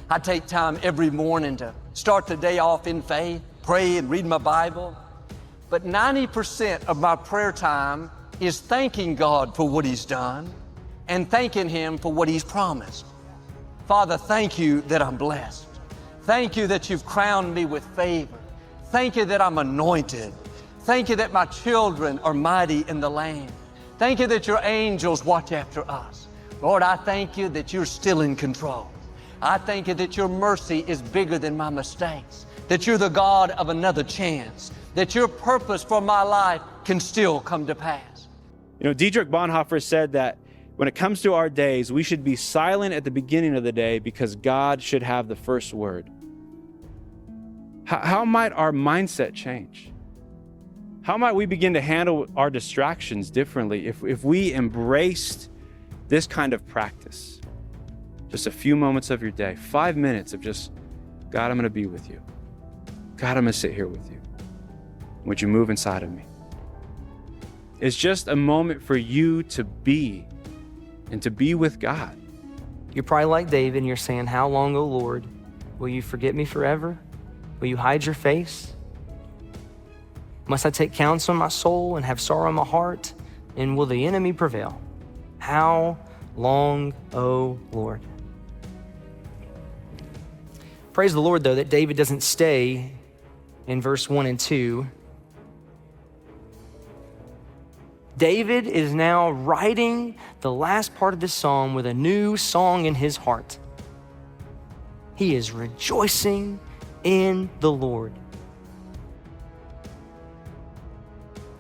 I take time every morning to start the day off in faith, pray and read my Bible. But 90% of my prayer time is thanking God for what He's done and thanking Him for what He's promised. Father, thank You that I'm blessed. Thank You that You've crowned me with favor. Thank You that I'm anointed. Thank You that my children are mighty in the land. Thank You that Your angels watch after us. Lord, I thank You that You're still in control. I thank You that Your mercy is bigger than my mistakes, that You're the God of another chance, that Your purpose for my life can still come to pass. You know, Dietrich Bonhoeffer said that when it comes to our days, we should be silent at the beginning of the day because God should have the first word. How might our mindset change? How might we begin to handle our distractions differently if we embraced this kind of practice? Just a few moments of your day, 5 minutes of just, God, I'm going to be with You. God, I'm going to sit here with You. Would You move inside of me? It's just a moment for you to be and to be with God. You're probably like David and you're saying, how long, O Lord, will You forget me forever? Will You hide Your face? Must I take counsel in my soul and have sorrow in my heart? And will the enemy prevail? How long, O Lord? Praise the Lord, though, that David doesn't stay in verse 1 and 2. David is now writing the last part of this psalm with a new song in his heart. He is rejoicing in the Lord.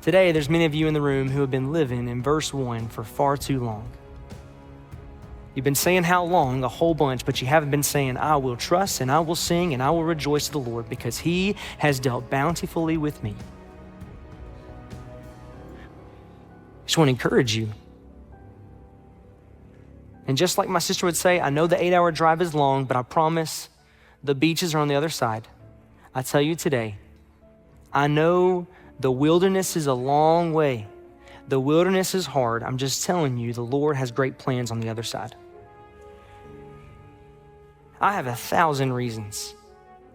Today, there's many of you in the room who have been living in verse 1 for far too long. You've been saying how long a whole bunch, but you haven't been saying, I will trust and I will sing and I will rejoice to the Lord because He has dealt bountifully with me. I just want to encourage you. And just like my sister would say, I know the 8-hour drive is long, but I promise the beaches are on the other side. I tell you today, I know the wilderness is a long way. The wilderness is hard. I'm just telling you, the Lord has great plans on the other side. I have 1,000 reasons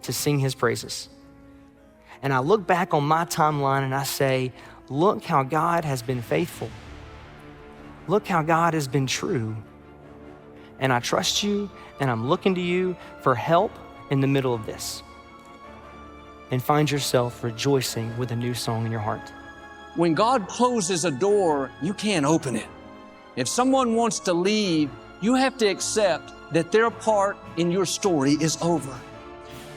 to sing His praises. And I look back on my timeline and I say, look how God has been faithful. Look how God has been true. And I trust You and I'm looking to You for help in the middle of this. And find yourself rejoicing with a new song in your heart. When God closes a door, you can't open it. If someone wants to leave, you have to accept that their part in your story is over.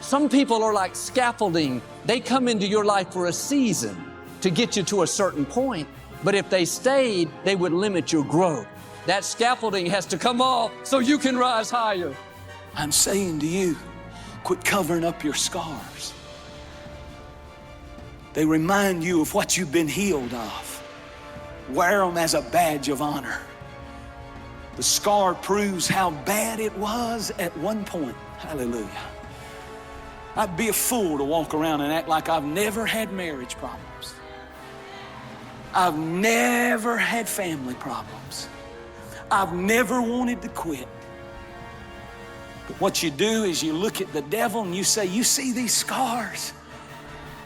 Some people are like scaffolding. They come into your life for a season to get you to a certain point. But if they stayed, they would limit your growth. That scaffolding has to come off so you can rise higher. I'm saying to you, quit covering up your scars. They remind you of what you've been healed of. Wear them as a badge of honor. The scar proves how bad it was at one point. Hallelujah. I'd be a fool to walk around and act like I've never had marriage problems. I've never had family problems. I've never wanted to quit. But what you do is you look at the devil and you say, you see these scars?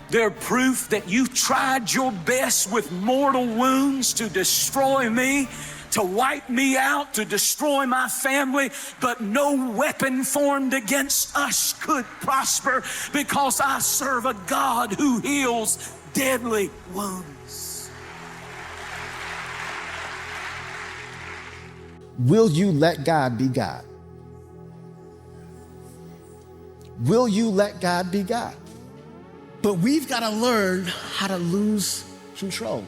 They're proof that you've tried your best with mortal wounds to destroy me, to wipe me out, to destroy my family, but no weapon formed against us could prosper because I serve a God who heals deadly wounds. Will you let God be God? Will you let God be God? But we've got to learn how to lose control.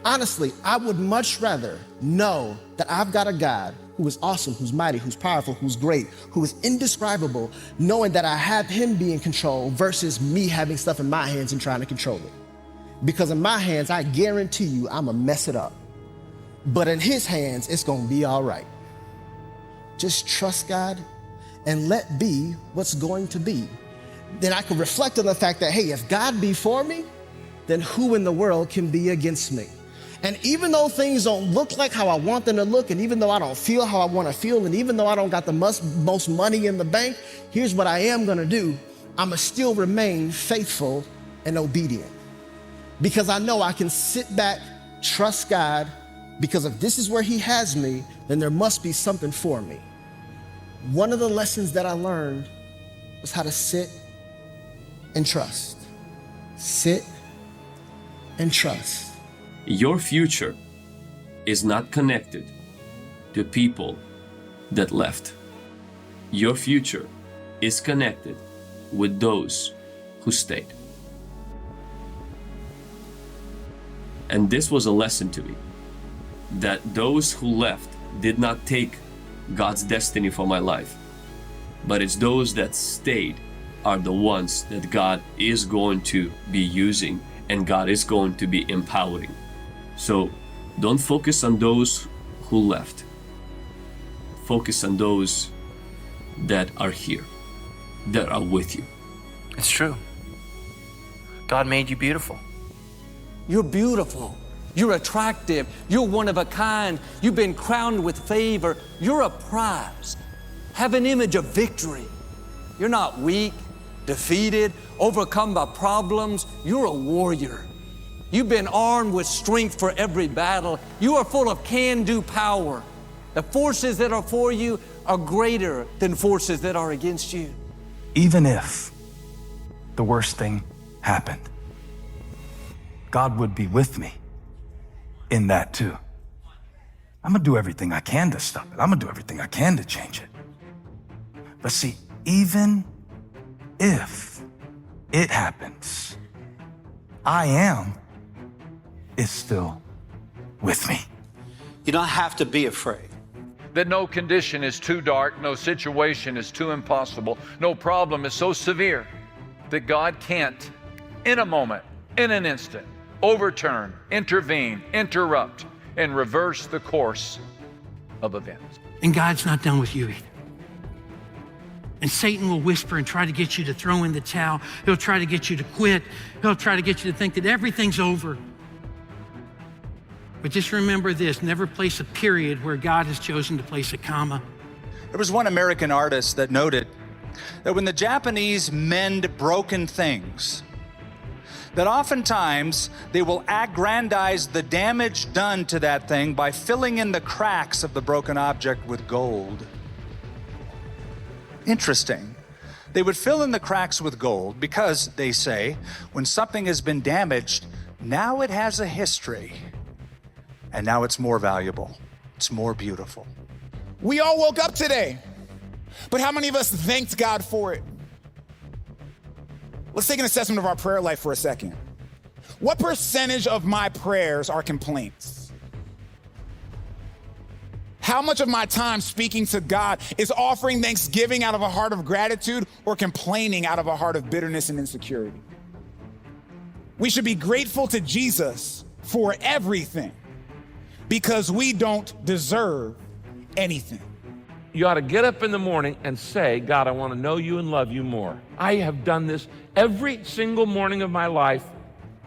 Honestly, I would much rather know that I've got a God who is awesome, who's mighty, who's powerful, who's great, who is indescribable, knowing that I have Him be in control versus me having stuff in my hands and trying to control it. Because in my hands, I guarantee you, I'm gonna mess it up. But in His hands, it's gonna be all right. Just trust God and let be what's going to be. Then I can reflect on the fact that, hey, if God be for me, then who in the world can be against me? And even though things don't look like how I want them to look, and even though I don't feel how I want to feel, and even though I don't got the most money in the bank, here's what I am going to do. I'm going to still remain faithful and obedient. Because I know I can sit back, trust God, because if this is where he has me, then there must be something for me. One of the lessons that I learned was how to sit and trust. Sit and trust. Your future is not connected to people that left. Your future is connected with those who stayed. And this was a lesson to me, that those who left did not take God's destiny for my life, but it's those that stayed are the ones that God is going to be using and God is going to be empowering. So don't focus on those who left. Focus on those that are here, that are with you. It's true. God made you beautiful. You're beautiful. You're attractive. You're one of a kind. You've been crowned with favor. You're a prize. Have an image of victory. You're not weak, defeated, overcome by problems. You're a warrior. You've been armed with strength for every battle. You are full of can-do power. The forces that are for you are greater than forces that are against you. Even if the worst thing happened, God would be with me in that too. I'm gonna do everything I can to stop it. I'm gonna do everything I can to change it. But see, even if it happens, I am is still with me. You don't have to be afraid. That no condition is too dark, no situation is too impossible, no problem is so severe that God can't, in a moment, in an instant, overturn, intervene, interrupt, and reverse the course of events. And God's not done with you either. And Satan will whisper and try to get you to throw in the towel. He'll try to get you to quit. He'll try to get you to think that everything's over. But just remember this, never place a period where God has chosen to place a comma. There was one American artist that noted that when the Japanese mend broken things, that oftentimes they will aggrandize the damage done to that thing by filling in the cracks of the broken object with gold. Interesting. They would fill in the cracks with gold because, they say, when something has been damaged, now it has a history. And now it's more valuable. It's more beautiful. We all woke up today, but how many of us thanked God for it? Let's take an assessment of our prayer life for a second. What percentage of my prayers are complaints? How much of my time speaking to God is offering thanksgiving out of a heart of gratitude or complaining out of a heart of bitterness and insecurity? We should be grateful to Jesus for everything because we don't deserve anything. You ought to get up in the morning and say, God, I want to know you and love you more. I have done this every single morning of my life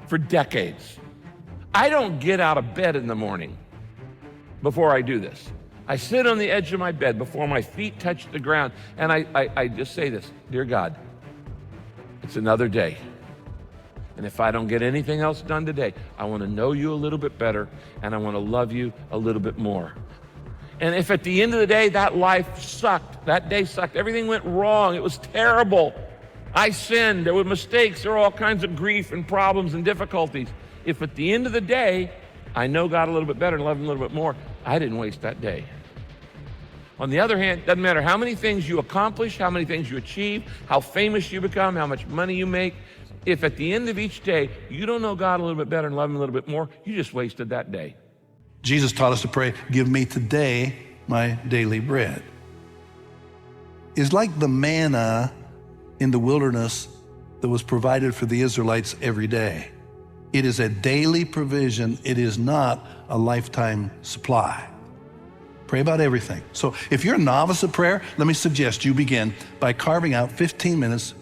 for decades. I don't get out of bed in the morning before I do this. I sit on the edge of my bed before my feet touch the ground, and I just say this, dear God, it's another day. And if I don't get anything else done today, I want to know you a little bit better, and I want to love you a little bit more. And if at the end of the day, that life sucked, that day sucked, everything went wrong, it was terrible, I sinned, there were mistakes, there were all kinds of grief and problems and difficulties. If at the end of the day, I know God a little bit better and love him a little bit more, I didn't waste that day. On the other hand, it doesn't matter how many things you accomplish, how many things you achieve, how famous you become, how much money you make, if at the end of each day, you don't know God a little bit better and love him a little bit more, you just wasted that day. Jesus taught us to pray, give me today my daily bread. It's like the manna in the wilderness that was provided for the Israelites every day. It is a daily provision. It is not a lifetime supply. Pray about everything. So if you're a novice at prayer, let me suggest you begin by carving out 15 minutes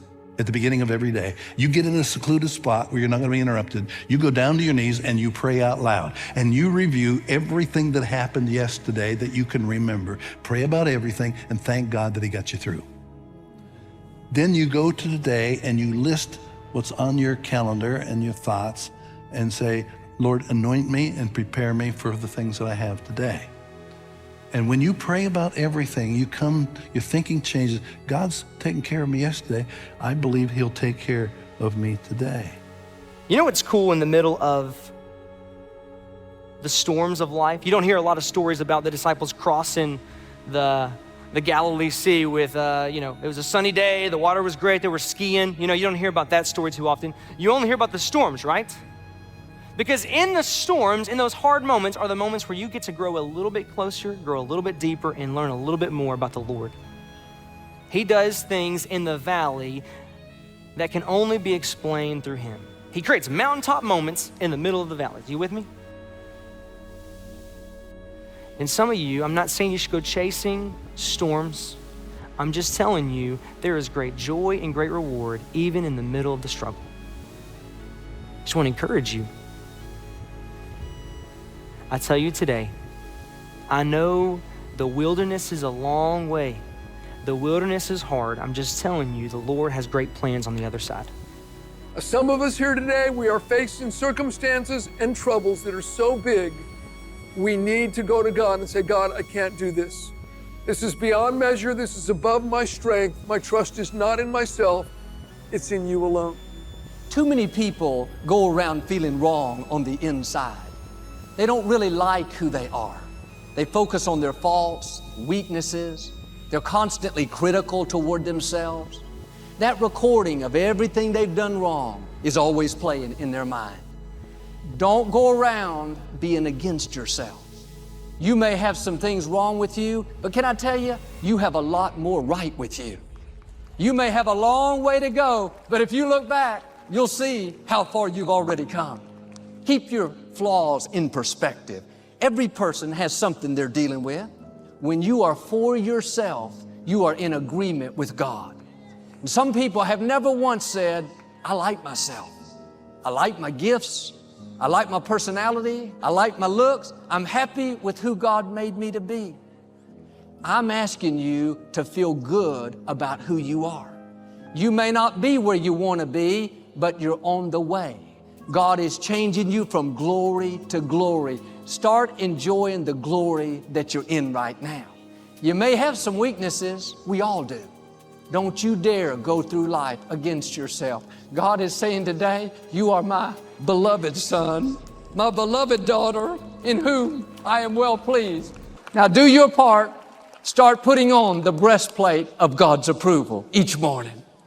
at the beginning of every day. You get in a secluded spot where you're not going to be interrupted. You go down to your knees and you pray out loud. And you review everything that happened yesterday that you can remember. Pray about everything and thank God that he got you through. Then you go to today and you list what's on your calendar and your thoughts and say, Lord, anoint me and prepare me for the things that I have today. And when you pray about everything, your thinking changes. God's taking care of me yesterday. I believe he'll take care of me today. You know what's cool in the middle of the storms of life? You don't hear a lot of stories about the disciples crossing the Galilee Sea with, it was a sunny day, the water was great, they were skiing. You don't hear about that story too often. You only hear about the storms, right? Because in the storms, in those hard moments, are the moments where you get to grow a little bit closer, grow a little bit deeper, and learn a little bit more about the Lord. He does things in the valley that can only be explained through him. He creates mountaintop moments in the middle of the valley. Are you with me? And some of you, I'm not saying you should go chasing storms. I'm just telling you there is great joy and great reward even in the middle of the struggle. I just want to encourage you. I tell you today, I know the wilderness is a long way. The wilderness is hard. I'm just telling you, the Lord has great plans on the other side. Some of us here today, we are facing circumstances and troubles that are so big, we need to go to God and say, God, I can't do this. This is beyond measure. This is above my strength. My trust is not in myself. It's in you alone. Too many people go around feeling wrong on the inside. They don't really like who they are. They focus on their faults, weaknesses. They're constantly critical toward themselves. That recording of everything they've done wrong is always playing in their mind. Don't go around being against yourself. You may have some things wrong with you, but can I tell you, you have a lot more right with you. You may have a long way to go, but if you look back, you'll see how far you've already come. Keep your flaws in perspective. Every person has something they're dealing with. When you are for yourself, you are in agreement with God. And some people have never once said, I like myself. I like my gifts. I like my personality. I like my looks. I'm happy with who God made me to be. I'm asking you to feel good about who you are. You may not be where you want to be, but you're on the way. God is changing you from glory to glory. Start enjoying the glory that you're in right now. You may have some weaknesses. We all do. Don't you dare go through life against yourself. God is saying today, you are my beloved son, my beloved daughter, in whom I am well pleased. Now do your part. Start putting on the breastplate of God's approval each morning.